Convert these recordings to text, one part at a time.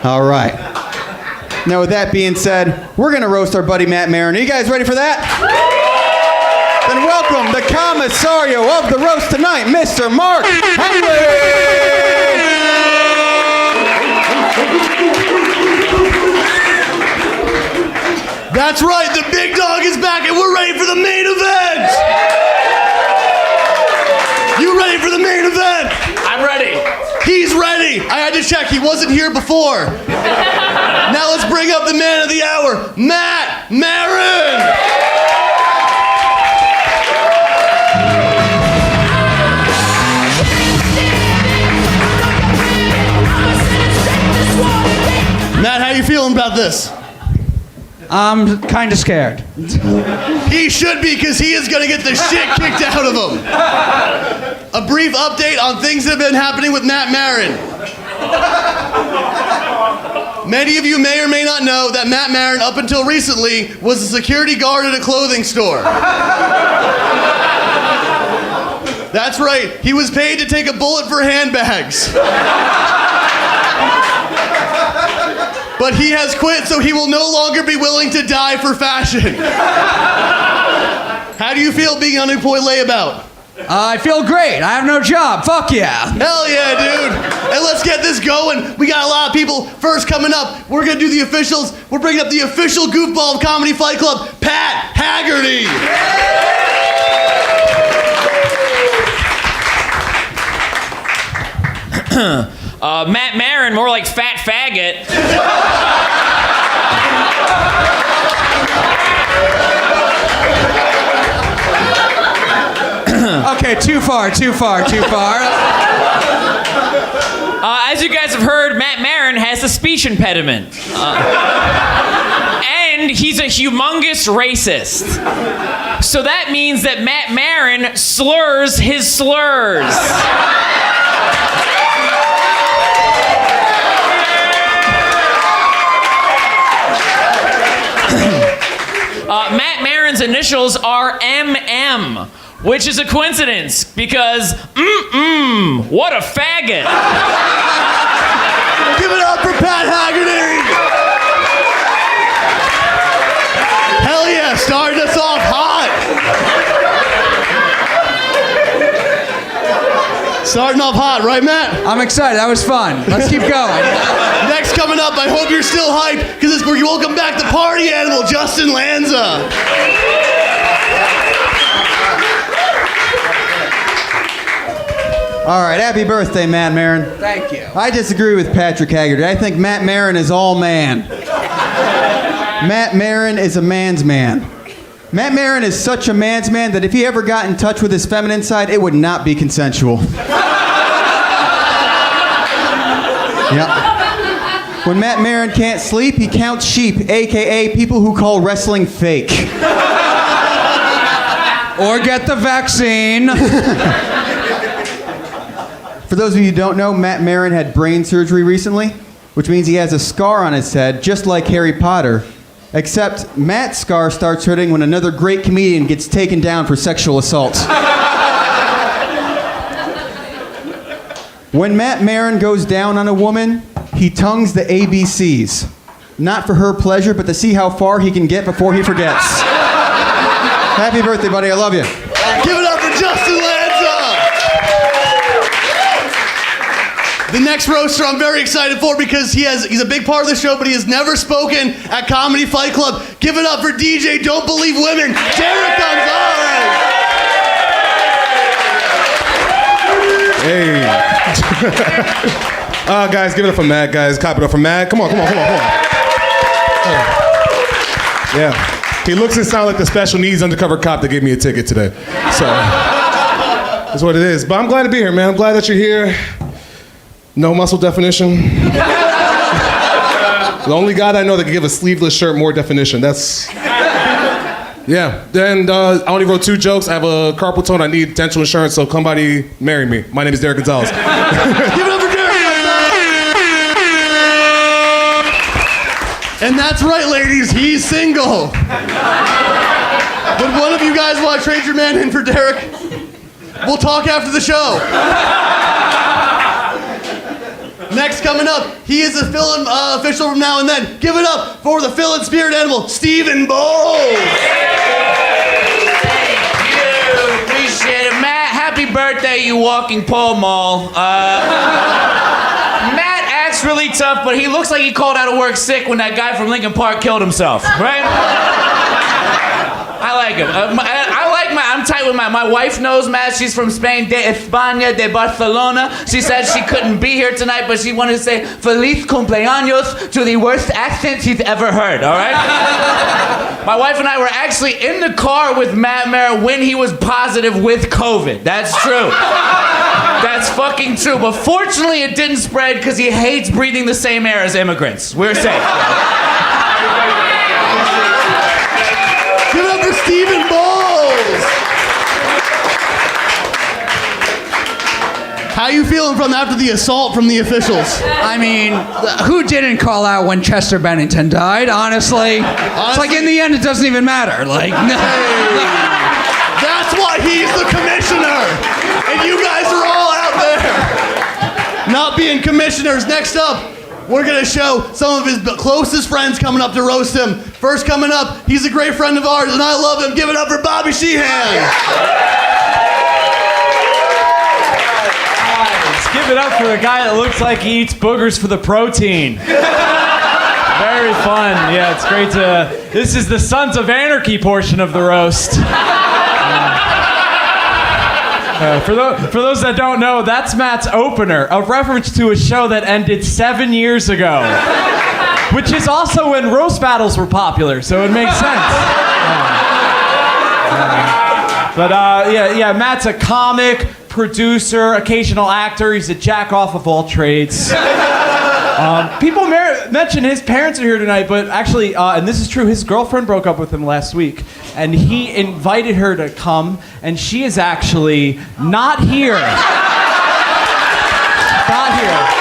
All right. Now, with that being said, we're going to roast our buddy Matt Maran. Are you guys ready for that? Then welcome the commissario of the roast tonight, Mr. Mark Henry. That's right, the big dog is back and we're ready for the main event! You ready for the main event? I'm ready. He's ready! I had to check, he wasn't here before. Now let's bring up the man of the hour, Matt Maran! Matt, how you feeling about this? I'm kind of scared. He should be, because he is going to get the shit kicked out of him. A brief update on things that have been happening with Matt Maran. Many of you may or may not know that Matt Maran, up until recently, was a security guard at a clothing store. That's right, he was paid to take a bullet for handbags. But he has quit, so he will no longer be willing to die for fashion. How do you feel being unemployed layabout? I feel great. I have no job. Fuck yeah. Hell yeah, dude. And let's get this going. We got a lot of people. First coming up, we're going to do the officials. We're bringing up the official goofball of Comedy Fight Club, Pat Haggerty. Matt Maran, more like fat faggot. Okay, too far. As you guys have heard, Matt Maran has a speech impediment. And he's a humongous racist. So that means that Matt Maran slurs his slurs. Matt Maran's initials are MM, which is a coincidence because, what a faggot. Give it up for Pat Haggerty. Hell yeah, starting us off hot. Starting off hot, right, Matt? I'm excited. That was fun. Let's keep going. Next coming up, I hope you're still hyped, because it's where you welcome back the party animal, Justin Lanza. All right, happy birthday, Matt Maran. Thank you. I disagree with Patrick Haggerty. I think Matt Maran is all man. Matt Maran is a man's man. Matt Maran is such a man's man that if he ever got in touch with his feminine side, it would not be consensual. Yep. When Matt Maran can't sleep, he counts sheep, a.k.a. people who call wrestling fake. Or get the vaccine. For those of you who don't know, Matt Maran had brain surgery recently, which means he has a scar on his head, just like Harry Potter. Except Matt's scar starts hurting when another great comedian gets taken down for sexual assault. When Matt Maran goes down on a woman, he tongues the ABCs. Not for her pleasure, but to see how far he can get before he forgets. Happy birthday, buddy. I love you. Give it up for Justin Lanza. The next roaster I'm very excited for because he's a big part of the show, but he has never spoken at Comedy Fight Club. Give it up for DJ Don't Believe Women, Derek Gonzalez. Hey. Guys, give it up for Matt, guys. Cop it up for Matt. Come on. Yeah. He looks and sounds like the special needs undercover cop that gave me a ticket today. So, that's what it is. But I'm glad to be here, man. I'm glad that you're here. No muscle definition. The only guy that I know that can give a sleeveless shirt more definition. That's... Yeah. Then I only wrote 2 jokes. I have a carpal tunnel. I need dental insurance, so somebody marry me. My name is Derek Gonzalez. Give it up for Derek Gonzalez. And that's right, ladies. He's single. Would one of you guys want to trade your man in for Derek? We'll talk after the show. Next coming up, he is a fill-in official from now and then. Give it up for the fill-in spirit animal, Stephen Bowles. Appreciate it. Matt, happy birthday, you walking pole mall. Matt acts really tough, but he looks like he called out of work sick when that guy from Lincoln Park killed himself, right? I like him. I'm tight with my wife knows Matt. She's from Spain, de España, de Barcelona. She said she couldn't be here tonight, but she wanted to say Feliz cumpleaños to the worst accent she's ever heard, all right? My wife and I were actually in the car with Matt Maran when he was positive with COVID. That's true. That's fucking true. But fortunately, it didn't spread because he hates breathing the same air as immigrants. We're safe. Give it up for Stephen Bowles. How you feeling from after the assault from the officials? I mean, who didn't call out when Chester Bennington died? Honestly, it's like in the end, it doesn't even matter. Like, no. That's why he's the commissioner, and you guys are all out there not being commissioners. Next up, we're gonna show some of his closest friends coming up to roast him. First coming up, he's a great friend of ours, and I love him. Give it up for Bobby Sheehan. Give it up for a guy that looks like he eats boogers for the protein. Very fun. Yeah, it's great to... This is the Sons of Anarchy portion of the roast. For those that don't know, that's Matt's opener, a reference to a show that ended 7 years ago, which is also when roast battles were popular, so it makes sense. Matt's a comic, producer, occasional actor. He's a jack off of all trades. People mention his parents are here tonight, but actually, and this is true, his girlfriend broke up with him last week, and he invited her to come, and she is actually not here. Not here.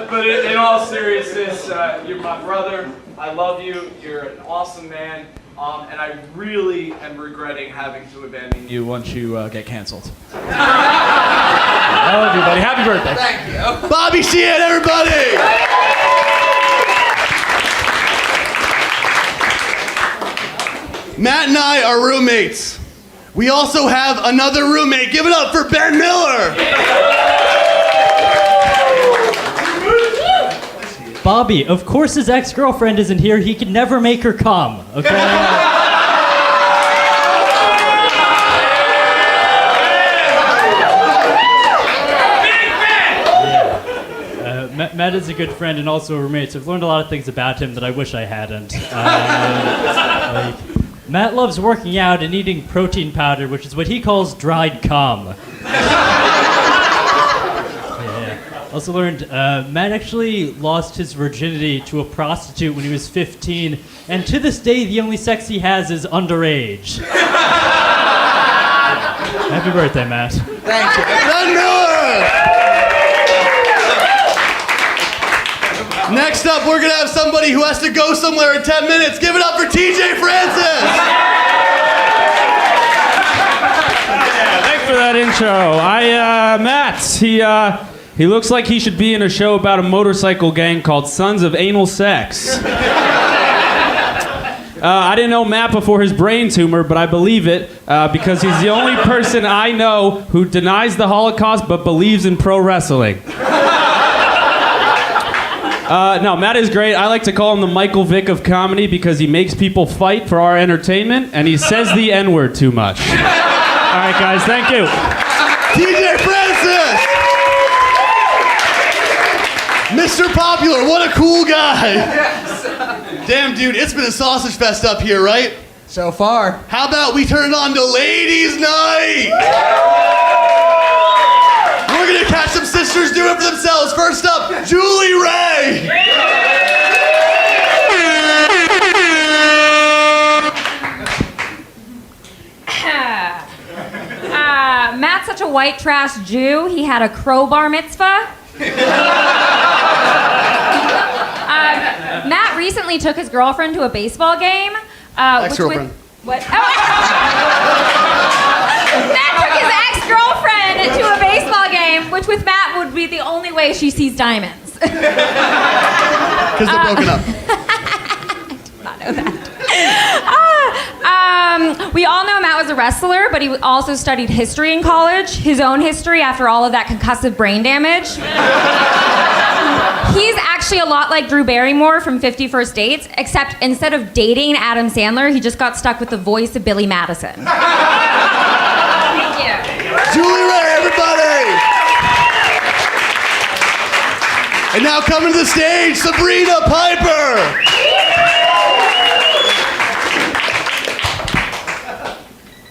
But in all seriousness, you're my brother. I love you. You're an awesome man. And I really am regretting having to abandon you once you get canceled. I love you, buddy. Happy birthday. Thank you. Bobby Sheehan, everybody! Matt and I are roommates. We also have another roommate. Give it up for Ben Miller. Bobby, of course his ex-girlfriend isn't here. He could never make her come, okay? Matt is a good friend and also a roommate, so I've learned a lot of things about him that I wish I hadn't. Matt loves working out and eating protein powder, which is what he calls dried cum. Also learned Matt actually lost his virginity to a prostitute when he was 15, and to this day, the only sex he has is underage. Happy birthday, Matt. Thank you. Ben Miller! Next up, we're going to have somebody who has to go somewhere in 10 minutes. Give it up for TJ Francis! Yeah, thanks for that intro. Matt, he looks like he should be in a show about a motorcycle gang called Sons of Anal Sex. I didn't know Matt before his brain tumor, but I believe it because he's the only person I know who denies the Holocaust but believes in pro wrestling. No, Matt is great. I like to call him the Michael Vick of comedy because he makes people fight for our entertainment and he says the N-word too much. All right, guys, thank you. TJ Francis! Mr. Popular, what a cool guy. Yes. Damn, dude, it's been a sausage fest up here, right? So far. How about we turn it on to Ladies' Night? We're gonna catch some sisters doing it for themselves. First up, Julie Ray. Matt's such a white trash Jew. He had a crowbar mitzvah. Matt recently took his girlfriend to a baseball game. Ex-girlfriend. What? Oh. Matt took his ex-girlfriend to a baseball game, which with Matt would be the only way she sees diamonds. Because they're broken up. Did not know that. We all know Matt was a wrestler, but he also studied history in college, his own history after all of that concussive brain damage. He's actually a lot like Drew Barrymore from 50 First Dates, except instead of dating Adam Sandler, he just got stuck with the voice of Billy Madison. Thank you. Julie Ray, everybody! And now coming to the stage, Sabrina Piper!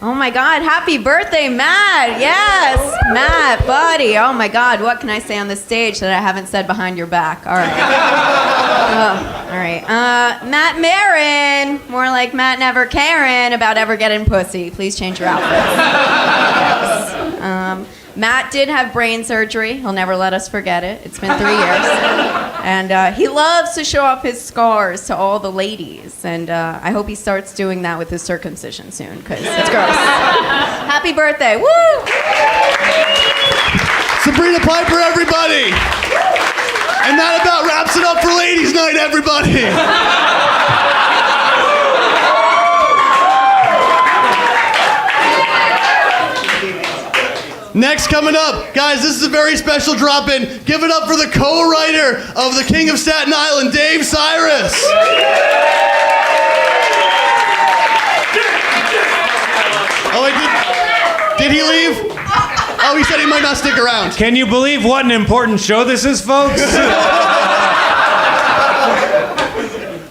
Oh my God, happy birthday, Matt. Yes, Matt, buddy. Oh my God, what can I say on this stage that I haven't said behind your back? All right. All right. Matt Maran, more like Matt never caring about ever getting pussy. Please change your outfits. Yes. Matt did have brain surgery. He'll never let us forget it. It's been 3 years. And he loves to show off his scars to all the ladies. And I hope he starts doing that with his circumcision soon, because it's gross. Happy birthday. Woo! Sabrina Piper, everybody! And that about wraps it up for Ladies' Night, everybody! Next coming up, guys, this is a very special drop-in. Give it up for the co-writer of The King of Staten Island, Dave Cyrus. Oh, wait, did he leave? Oh, he said he might not stick around. Can you believe what an important show this is, folks?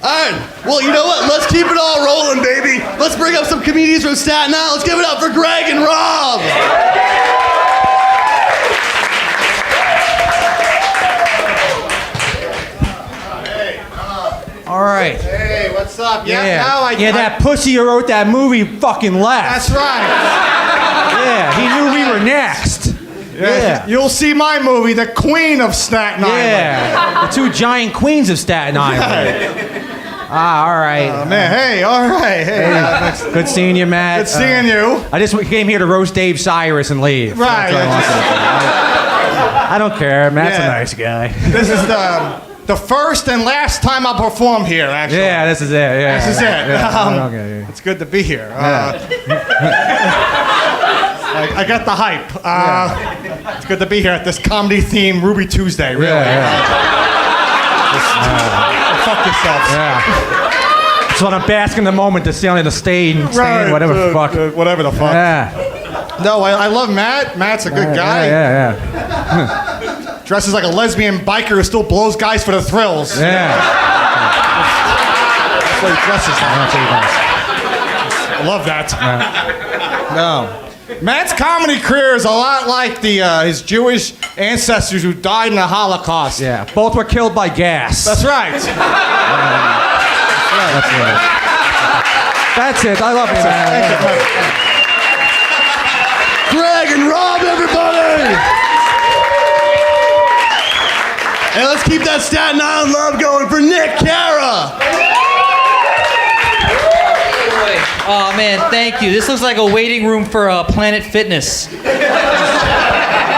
All right, well, you know what? Let's keep it all rolling, baby. Let's bring up some comedians from Staten Island. Let's give it up for Greg and Rob. All right. Hey, what's up? Yeah. Now That pussy who wrote that movie fucking left. That's right. Yeah, he knew we were next. Yeah. You'll see my movie, The Queen of Staten Island. Yeah. The two giant queens of Staten Island. All right. Oh, man. Hey, all right. Hey. Good seeing you, Matt. Good seeing you. I just came here to roast Dave Cyrus and leave. Right. I don't care. Matt's a nice guy. This is the first and last time I perform here, actually. Yeah, this is it. Yeah. This is it. Yeah. Okay. It's good to be here. I got the hype. It's good to be here at this comedy-themed Ruby Tuesday, really. Fuck yourselves. Yeah. Just want to bask in the moment to sit on the stage and stand, whatever the fuck. Whatever the fuck. Yeah. No, I love Matt. Matt's a good guy. Yeah. Dresses like a lesbian biker who still blows guys for the thrills. Yeah. That's what he dresses like. I love that. No. Matt's comedy career is a lot like his Jewish ancestors who died in the Holocaust. Yeah. Both were killed by gas. That's right. That's it. I love it, man. Greg and Rob, everybody! And let's keep that Staten Island love going for Nick Cara. Oh man, thank you. This looks like a waiting room for Planet Fitness.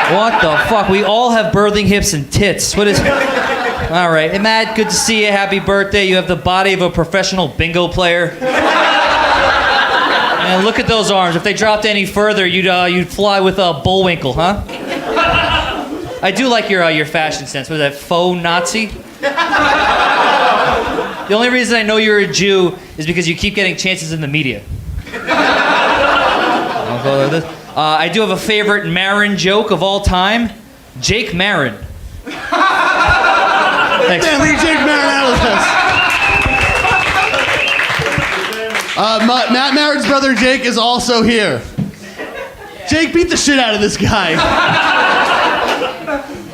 What the fuck? We all have birthing hips and tits. What is... All right. Hey, Matt, good to see you. Happy birthday. You have the body of a professional bingo player. And look at those arms. If they dropped any further, you'd fly with a Bullwinkle, huh? I do like your fashion sense. Was that faux Nazi? The only reason I know you're a Jew is because you keep getting chances in the media. I'll go with this. I do have a favorite Maran joke of all time. Jake Maran. Thanks. Man, leave Jake Maran out of this. Matt Maran's brother Jake is also here. Jake, beat the shit out of this guy.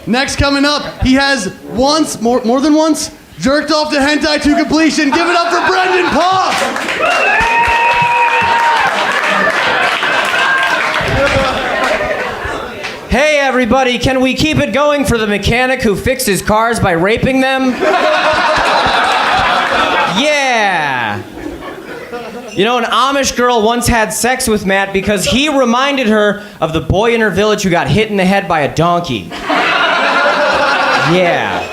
Next coming up, he has once, more than once, jerked off to hentai to completion. Give it up for Brendan Poff! Hey everybody, can we keep it going for the mechanic who fixes cars by raping them? Yeah. You know, an Amish girl once had sex with Matt because he reminded her of the boy in her village who got hit in the head by a donkey. Yeah.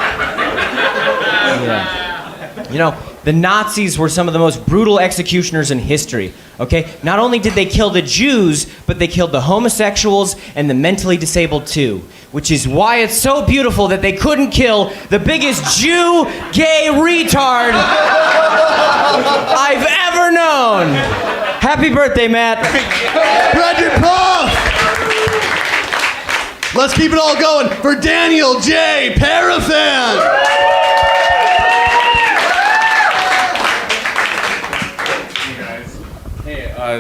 You know, the Nazis were some of the most brutal executioners in history, okay? Not only did they kill the Jews, but they killed the homosexuals and the mentally disabled too, which is why it's so beautiful that they couldn't kill the biggest Jew gay retard I've ever known. Happy birthday, Matt. Frederick Puff! Let's keep it all going for Daniel J. Parafan!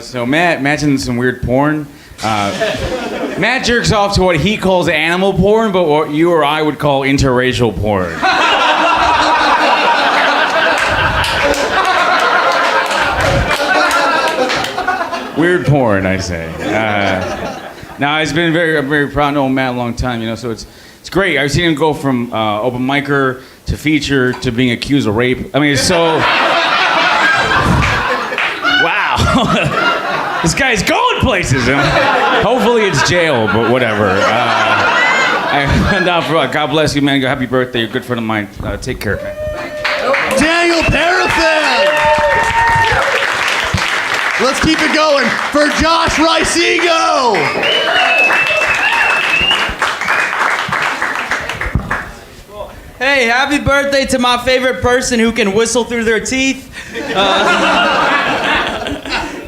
So Matt's in some weird porn. Matt jerks off to what he calls animal porn, but what you or I would call interracial porn. Weird porn, I say. Now, I'm very proud to know Matt a long time, you know, so it's great. I've seen him go from open micer to feature to being accused of rape. I mean, it's so... Wow. This guy's going places. Hopefully it's jail, but whatever. God bless you, man. Happy birthday. You're a good friend of mine. Take care, man. Daniel Parafan! Let's keep it going for Josh Ricego! Hey, happy birthday to my favorite person who can whistle through their teeth.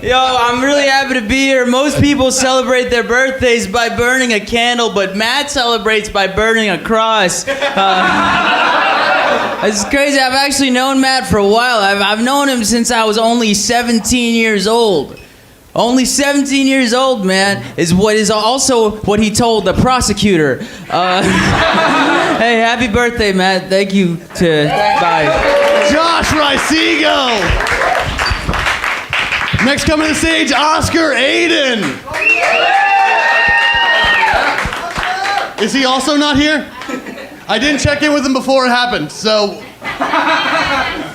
Yo, I'm really happy to be here. Most people celebrate their birthdays by burning a candle, but Matt celebrates by burning a cross. It's crazy. I've actually known Matt for a while. I've known him since I was only 17 years old. Only 17 years old, man, is also what he told the prosecutor. Hey, happy birthday, Matt. Thank you bye. Josh Ricego! Next coming to the stage, Oscar Aiden. Is he also not here? I didn't check in with him before it happened, so...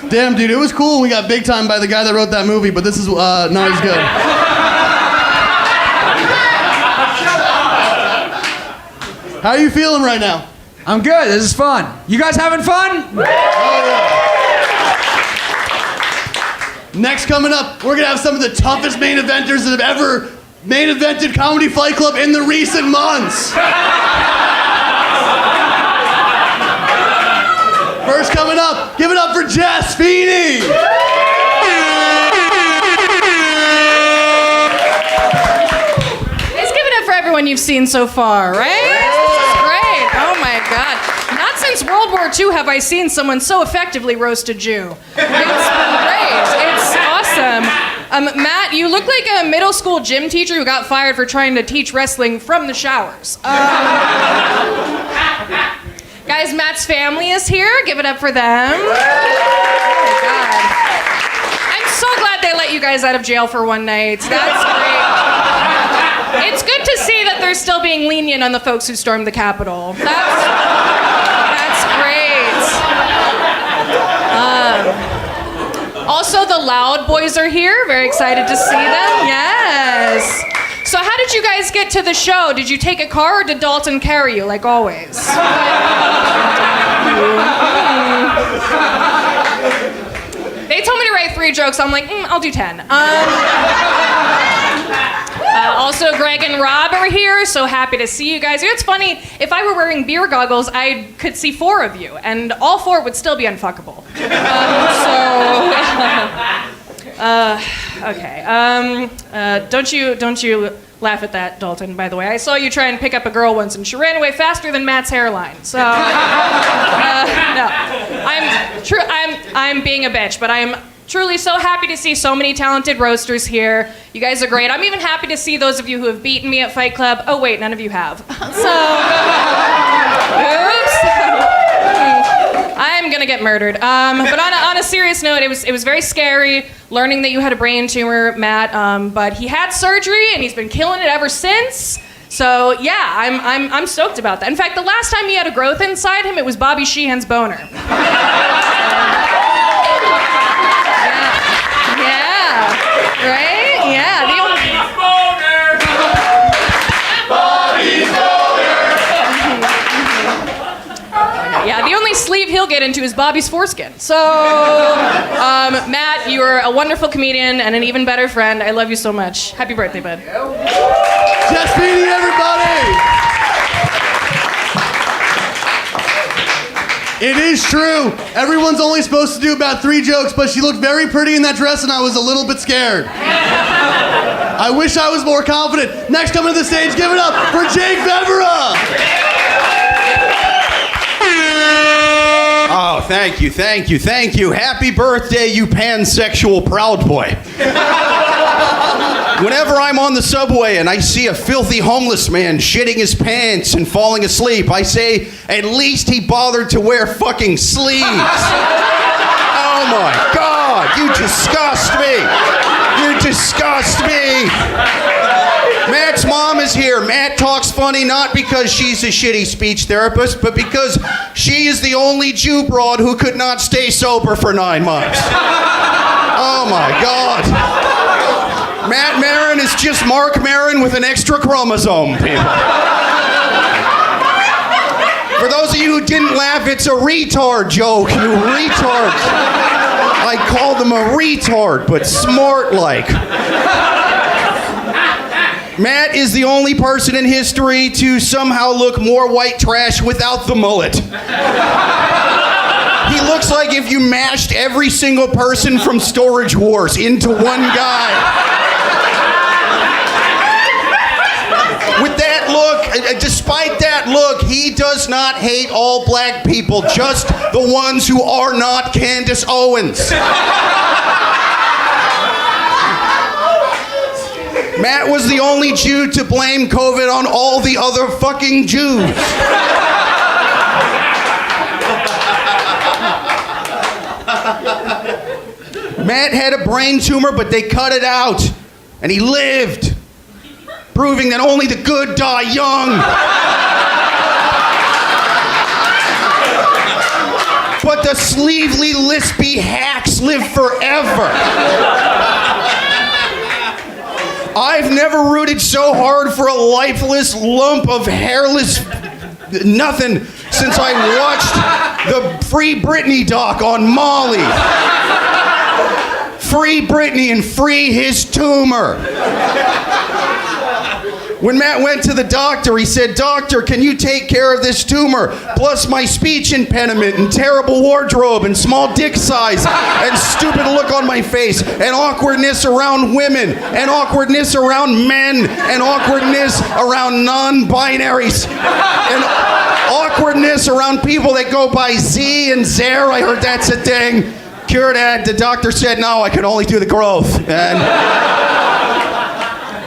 Damn, dude, it was cool. We got big time by the guy that wrote that movie, but this is not as good. How are you feeling right now? I'm good. This is fun. You guys having fun? Oh, yeah. Next coming up, we're gonna have some of the toughest main eventers that have ever main evented Comedy Fight Club in the recent months. First coming up, give it up for Jess Feeney. Let's give it up for everyone you've seen so far, right? This is great. Oh my God. Not since World War II have I seen someone so effectively roast a Jew. It's been great. It's awesome. Matt, you look like a middle school gym teacher who got fired for trying to teach wrestling from the showers. Guys, Matt's family is here. Give it up for them. Oh my God. I'm so glad they let you guys out of jail for one night. That's great. It's good to see that they're still being lenient on the folks who stormed the Capitol. That's great. Also, the Loud Boys are here. Very excited to see them. Yes. So how did you guys get to the show? Did you take a car or did Dalton carry you, like always? They told me to write 3 jokes. I'm like, I'll do 10. Also, Greg and Rob are here, so happy to see you guys. It's funny, if I were wearing beer goggles, I could see 4 of you, and all 4 would still be unfuckable. Okay. Don't you laugh at that, Dalton, by the way. I saw you try and pick up a girl once, and she ran away faster than Matt's hairline. So, no. I'm being a bitch, but I'm truly so happy to see so many talented roasters here. You guys are great. I'm even happy to see those of you who have beaten me at Fight Club. Oh, wait, none of you have. Oops. I'm gonna get murdered. But on a serious note, it was very scary learning that you had a brain tumor, Matt. But he had surgery and he's been killing it ever since. So yeah, I'm stoked about that. In fact, the last time he had a growth inside him, it was Bobby Sheehan's boner. Yeah. Right? Yeah. The only... Yeah, the only sleeve he'll get into is Bobby's foreskin. So, Matt, you are a wonderful comedian and an even better friend. I love you so much. Happy birthday, bud. Just meeting everybody. It is true. Everyone's only supposed to do about 3 jokes, but she looked very pretty in that dress, and I was a little bit scared. I wish I was more confident. Next, coming to the stage, give it up for Jake Bevera. Oh, thank you, thank you, thank you. Happy birthday, you pansexual Proud Boy. Whenever I'm on the subway and I see a filthy homeless man shitting his pants and falling asleep, I say, at least he bothered to wear fucking sleeves. Oh my God, you disgust me. You disgust me. Matt's mom is here. Matt talks funny not because she's a shitty speech therapist, but because she is the only Jew broad who could not stay sober for 9 months. Oh my God. Matt Maran is just Mark Maran with an extra chromosome, people. For those of you who didn't laugh, it's a retard joke, you retards. I call them a retard, but smart-like. Matt is the only person in history to somehow look more white trash without the mullet. He looks like if you mashed every single person from Storage Wars into one guy. With that look, despite that look, he does not hate all black people, just the ones who are not Candace Owens. Matt was the only Jew to blame COVID on all the other fucking Jews. Matt had a brain tumor, but they cut it out, and he lived, proving that only the good die young. But the sleevely, lispy hacks live forever. I've never rooted so hard for a lifeless lump of hairless nothing since I watched the Free Britney doc on Molly. Free Britney and free his tumor. When Matt went to the doctor, he said, "Doctor, can you take care of this tumor, plus my speech impediment and terrible wardrobe and small dick size and stupid look on my face and awkwardness around women and awkwardness around men and awkwardness around non-binaries and awkwardness around people that go by Z and Zer. I heard that's a thing. Cure that." The doctor said, "No, I can only do the growth." And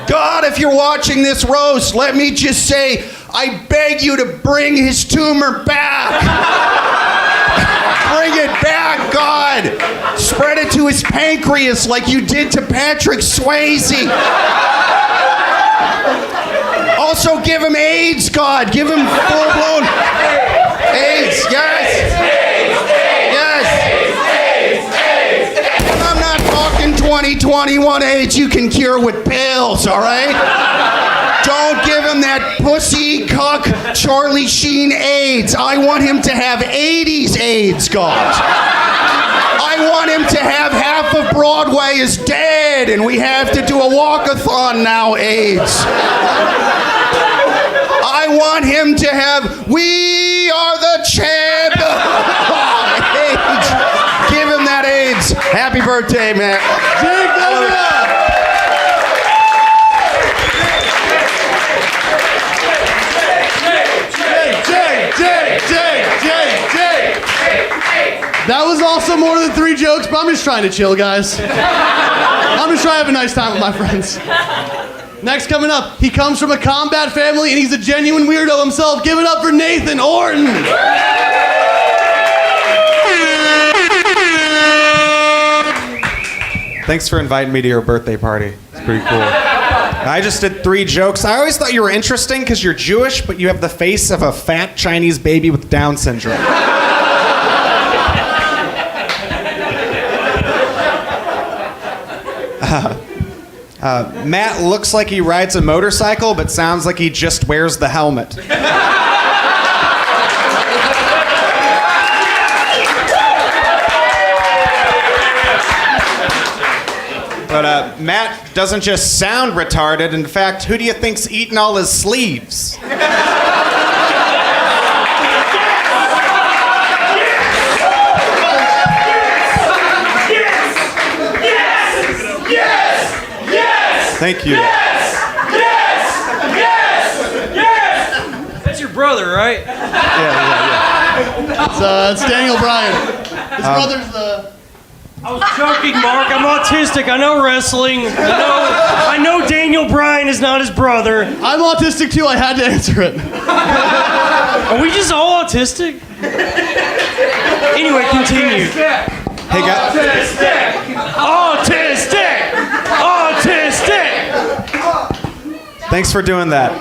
God, if you're watching this roast, let me just say, I beg you to bring his tumor back. Bring it back, God. Spread it to his pancreas like you did to Patrick Swayze. Also, give him AIDS, God. Give him full-blown AIDS. Yes. Yes. 2021 AIDS you can cure with pills, all right? Don't give him that pussy cuck Charlie Sheen AIDS. I want him to have 80s AIDS, God. I want him to have half of Broadway is dead and we have to do a walkathon now AIDS. I want him to have We Are the Champ AIDS. Give him that AIDS. Happy birthday, Matt. Jake That was also more than 3 jokes, but I'm just trying to chill, guys. I'm just trying to have a nice time with my friends. Next coming up, he comes from a combat family and he's a genuine weirdo himself. Give it up for Nathan Orton. Thanks for inviting me to your birthday party. It's pretty cool. I just did 3 jokes. I always thought you were interesting because you're Jewish, but you have the face of a fat Chinese baby with Down syndrome. Matt looks like he rides a motorcycle, but sounds like he just wears the helmet. But Matt doesn't just sound retarded. In fact, who do you think's eating all his sleeves? Thank you. That's your brother, right? It's Daniel Bryan. His brother's the... I was joking, Mark. I'm autistic. I know wrestling. I know Daniel Bryan is not his brother. I'm autistic too. I had to answer it. Are we just all autistic? Anyway, continue. Hey, guys. Autistic! Autistic! Thanks for doing that.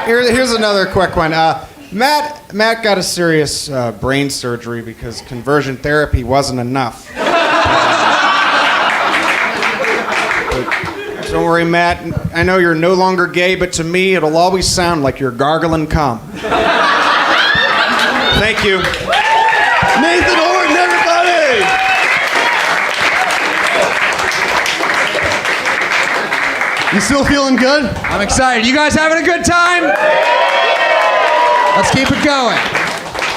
Here's another quick one. Matt got a serious brain surgery because conversion therapy wasn't enough. But don't worry, Matt. I know you're no longer gay, but to me, it'll always sound like you're gargling cum. Thank you. Nathan Orton, everybody! You still feeling good? I'm excited. You guys having a good time? Let's keep it going.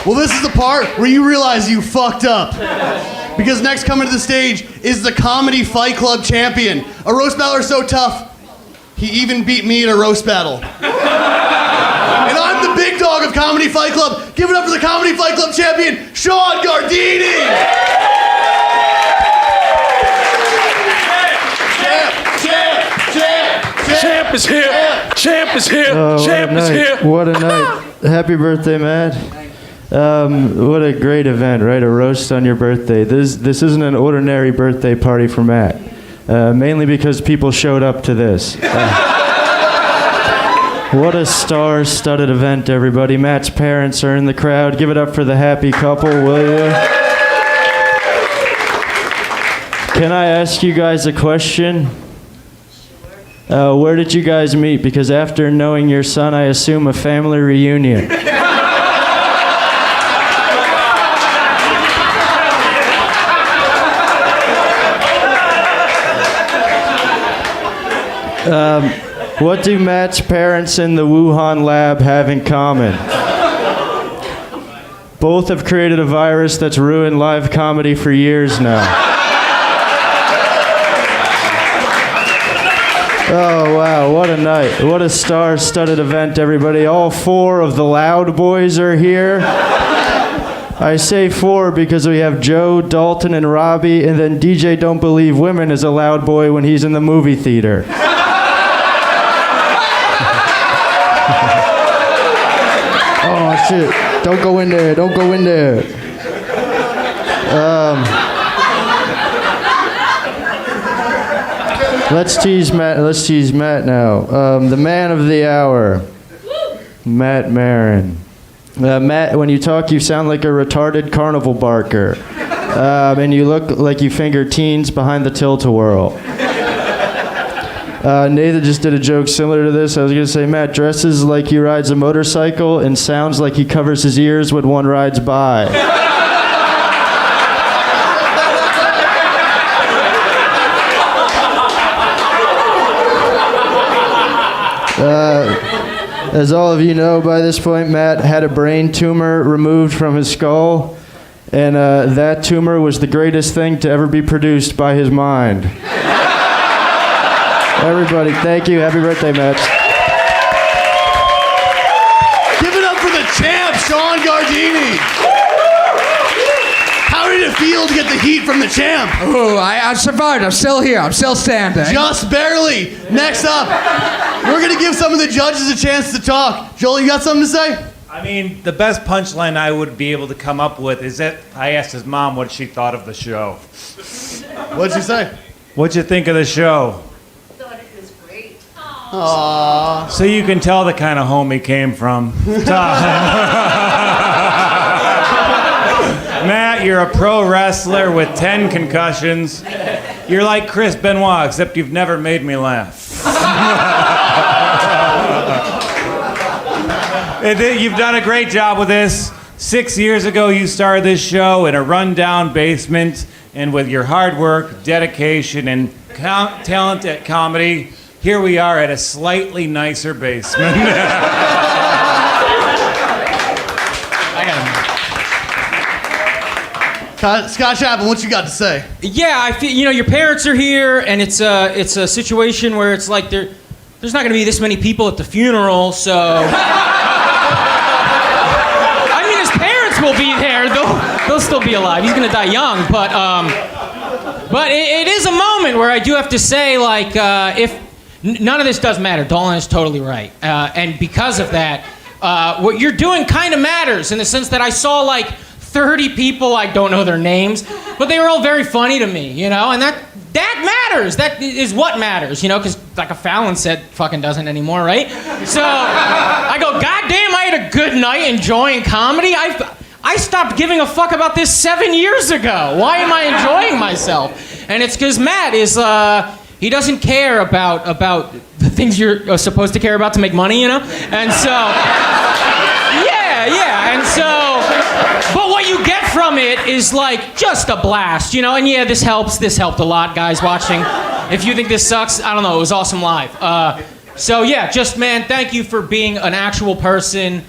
Well, this is the part where you realize you fucked up. Because next coming to the stage is the Comedy Fight Club champion. A roast battler so tough, he even beat me in a roast battle. And I'm the big dog of Comedy Fight Club. Give it up for the Comedy Fight Club champion, Sean Gardini! Champ is here! Champ is here! Champ is here! What a night. Happy birthday, Matt. What a great event, right? A roast on your birthday. This isn't an ordinary birthday party for Matt. Mainly because people showed up to this. What a star-studded event, everybody. Matt's parents are in the crowd. Give it up for the happy couple, will you? Can I ask you guys a question? Where did you guys meet? Because after knowing your son, I assume a family reunion. What do Matt's parents in the Wuhan lab have in common? Both have created a virus that's ruined live comedy for years now. Oh, wow, what a night. What a star-studded event, everybody. All 4 of the Loud Boys are here. I say 4 because we have Joe, Dalton, and Robbie, and then DJ Don't Believe Women is a Loud Boy when he's in the movie theater. Oh, shit. Don't go in there. Don't go in there. Let's tease Matt now. The man of the hour, Matt Maran. Matt, when you talk, you sound like a retarded carnival barker. And you look like you finger teens behind the tilt-a-whirl. Nathan just did a joke similar to this. I was going to say, Matt dresses like he rides a motorcycle and sounds like he covers his ears when one rides by. As all of you know by this point, Matt had a brain tumor removed from his skull, and that tumor was the greatest thing to ever be produced by his mind. Everybody, thank you. Happy birthday, Matt. Give it up for the champ, Sean Gardini. How did it feel to get the heat from the champ? Oh, I survived. I'm still here. I'm still standing. Just barely. Next up, we're going to give some of the judges a chance to talk. Joel, you got something to say? I mean, the best punchline I would be able to come up with is that I asked his mom what she thought of the show. What'd she say? What'd you think of the show? Aww. So you can tell the kind of home he came from. Matt, you're a pro wrestler with 10 concussions. You're like Chris Benoit, except you've never made me laugh. You've done a great job with this. 6 years ago, you started this show in a rundown basement, and with your hard work, dedication, and talent at comedy, here we are at a slightly nicer basement. Scott Chapman, what you got to say? Yeah, I feel your parents are here, and it's a situation where it's like there's not going to be this many people at the funeral, so. I mean, his parents will be there. They'll still be alive. He's going to die young, but it is a moment where I do have to say, like, if none of this does matter, Dolan is totally right, and because of that, what you're doing kind of matters in the sense that I saw like 30 people, I don't know their names, but they were all very funny to me, and that matters. That is what matters, because like a Fallon said, fucking doesn't anymore, right? So I go, goddamn, I had a good night enjoying comedy. I stopped giving a fuck about this 7 years ago. Why am I enjoying myself? And it's because Matt is, he doesn't care about the things you're supposed to care about to make money, And so, yeah, and so... But what you get from it is like just a blast, And yeah, this helps. This helped a lot, guys watching. If you think this sucks, I don't know. It was awesome live. So yeah, just man, thank you for being an actual person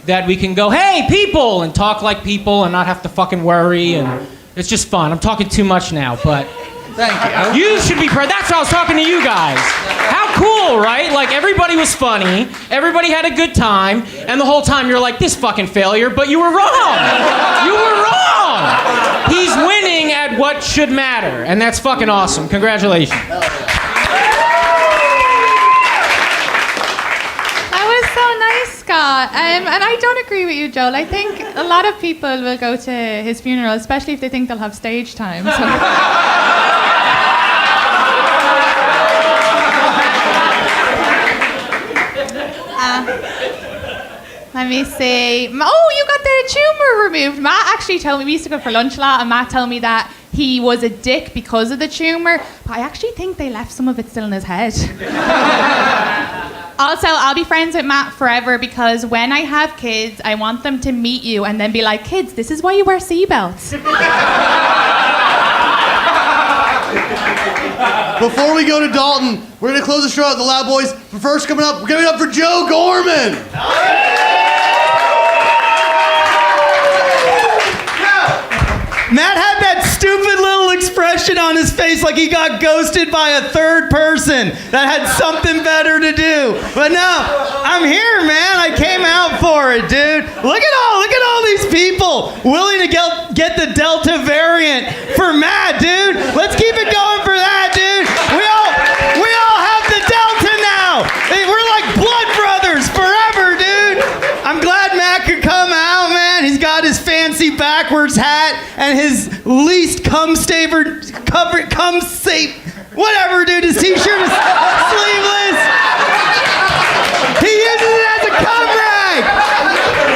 that we can go, hey, people, and talk like people and not have to fucking worry. And it's just fun. I'm talking too much now, but thank you. You should be proud. That's why I was talking to you guys. How cool, right? Like everybody was funny, everybody had a good time, and the whole time you're like, this fucking failure, but you were wrong. You were wrong. He's winning at what should matter, and that's fucking awesome. Congratulations. That was so nice, Scott. And I don't agree with you, Joel. I think a lot of people will go to his funeral, especially if they think they'll have stage time. So. Let me see. Oh, you got the tumor removed. Matt actually told me, we used to go for lunch a lot, and Matt told me that he was a dick because of the tumor, but I actually think they left some of it still in his head. Also, I'll be friends with Matt forever because when I have kids, I want them to meet you and then be like, kids, this is why you wear seatbelts. Before we go to Dalton, we're going to close the show out with the Loud Boys. But first, coming up, we're giving it up for Joe Gorman. Matt had that stupid little expression on his face like he got ghosted by a third person that had something better to do. But no, I'm here, man. I came out for it, dude. Look at all these people willing to get the Delta variant for Matt, dude. Let's keep it going for that, dude. We all have the Delta now. We're like blood brothers forever, dude. I'm glad Matt could come out, man. He's got his fancy backwards hat and his least whatever, dude. His t-shirt is sleeveless. He uses it as a cum rag.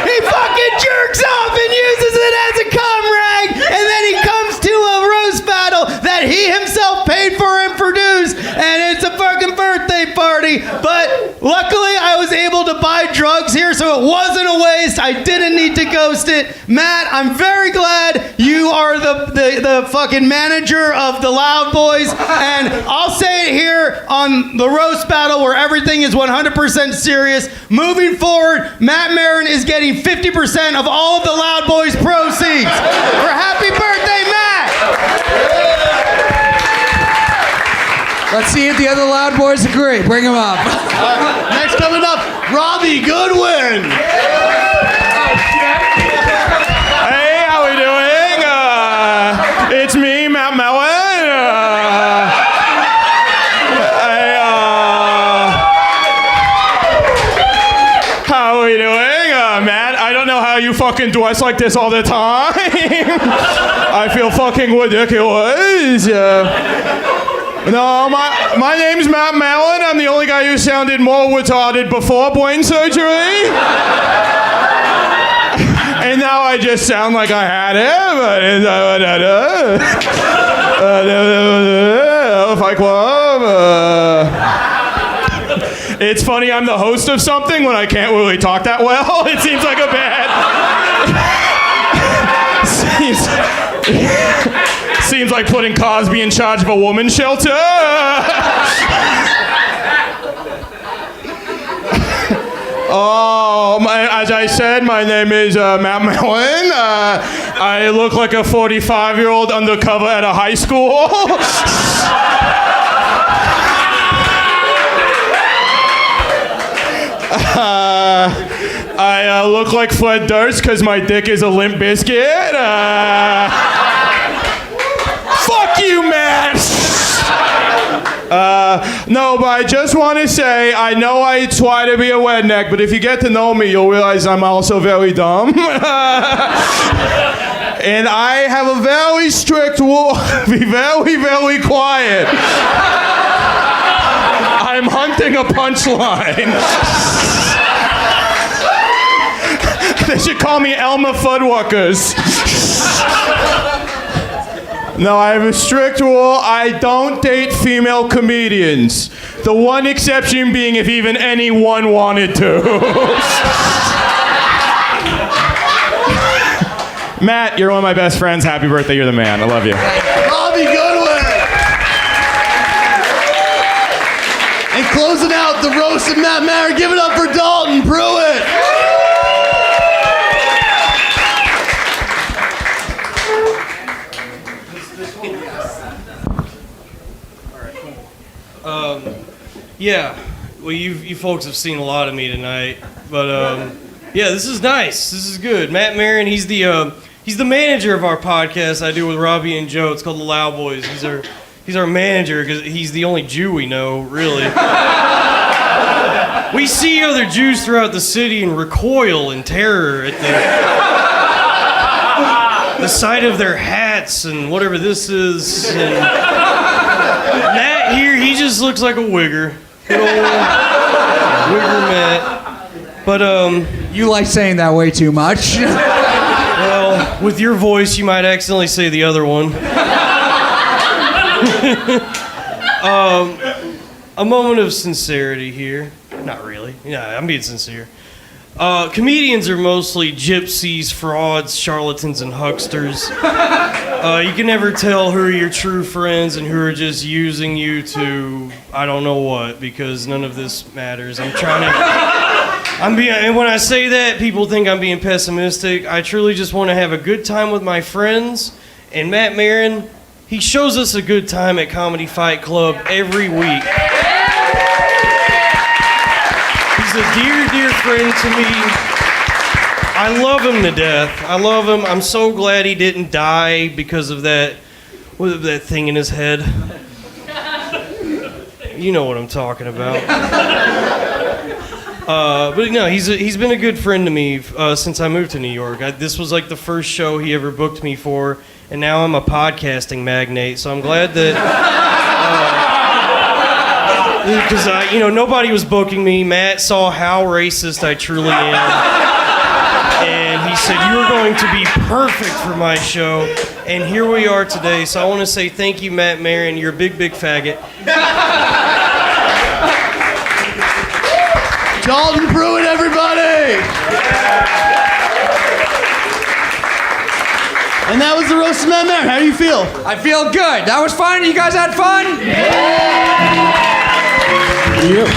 He fucking jerks off and uses it as a cum rag, and then he comes to a roast battle that he himself paid for and produced, and it's a fucking birthday party. But luckily, I was able to buy drugs here, so it wasn't a waste. I didn't need to ghost it. Matt, I'm very glad you are the fucking manager of the Loud Boys, and I'll say it here on the roast battle where everything is 100% serious. Moving forward, Matt Maran is getting 50% of all of the Loud Boys proceeds. For happy birthday, Matt! Let's see if the other Loud Boys agree. Bring them up. Next coming up, Robbie Goodwin. Hey, how we doing? It's me, Matt Maran. How are we doing? Matt, I don't know how you fucking dress like this all the time. I feel fucking ridiculous. No, my name's Matt Maran. I'm the only guy who sounded more retarded before brain surgery. And now I just sound like I had it. It's funny, I'm the host of something when I can't really talk that well. It seems like a bad... Seems like putting Cosby in charge of a woman's shelter. As I said, my name is Matt Maran. I look like a 45-year-old undercover at a high school. I look like Fred Durst because my dick is a Limp Bizkit. Fuck you, man! No, but I just want to say, I know I try to be a redneck, but if you get to know me, you'll realize I'm also very dumb. And I have a very strict rule. Be very, very quiet. I'm hunting a punchline. They should call me Elmer Fuddruckers. No, I have a strict rule. I don't date female comedians. The one exception being if even anyone wanted to. Matt, you're one of my best friends. Happy birthday. You're the man. I love you. Robbie Goodwin. And closing out the roast of Matt Maran, give it up for Dalton Pruitt. Yeah, well, you folks have seen a lot of me tonight, but yeah, this is nice. This is good. Matt Maran, he's the manager of our podcast I do with Robbie and Joe. It's called The Loud Boys. He's our manager because he's the only Jew we know, really. We see other Jews throughout the city and recoil in terror at the sight of their hats and whatever this is. And Matt here, he just looks like a wigger. Good old wigger Matt. But you like saying that way too much. Well, with your voice, you might accidentally say the other one. A moment of sincerity here. Not really. Yeah, I'm being sincere. Comedians are mostly gypsies, frauds, charlatans, and hucksters. You can never tell who are your true friends and who are just using you to, I don't know what, because none of this matters. And when I say that, people think I'm being pessimistic. I truly just want to have a good time with my friends. And Matt Maran, he shows us a good time at Comedy Fight Club every week. He's a dear, dear friend to me. I love him to death. I love him. I'm so glad he didn't die because of that thing in his head. You know what I'm talking about. But no, he's been a good friend to me since I moved to New York. This was like the first show he ever booked me for, and now I'm a podcasting magnate. So I'm glad that. Because nobody was booking me. Matt saw how racist I truly am. And he said, you are going to be perfect for my show. And here we are today. So I want to say thank you, Matt Maran. You're a big, big faggot. Dalton Pruitt, everybody! And that was the roast of Matt Maran. How do you feel? I feel good. That was fun. You guys had fun? Yep.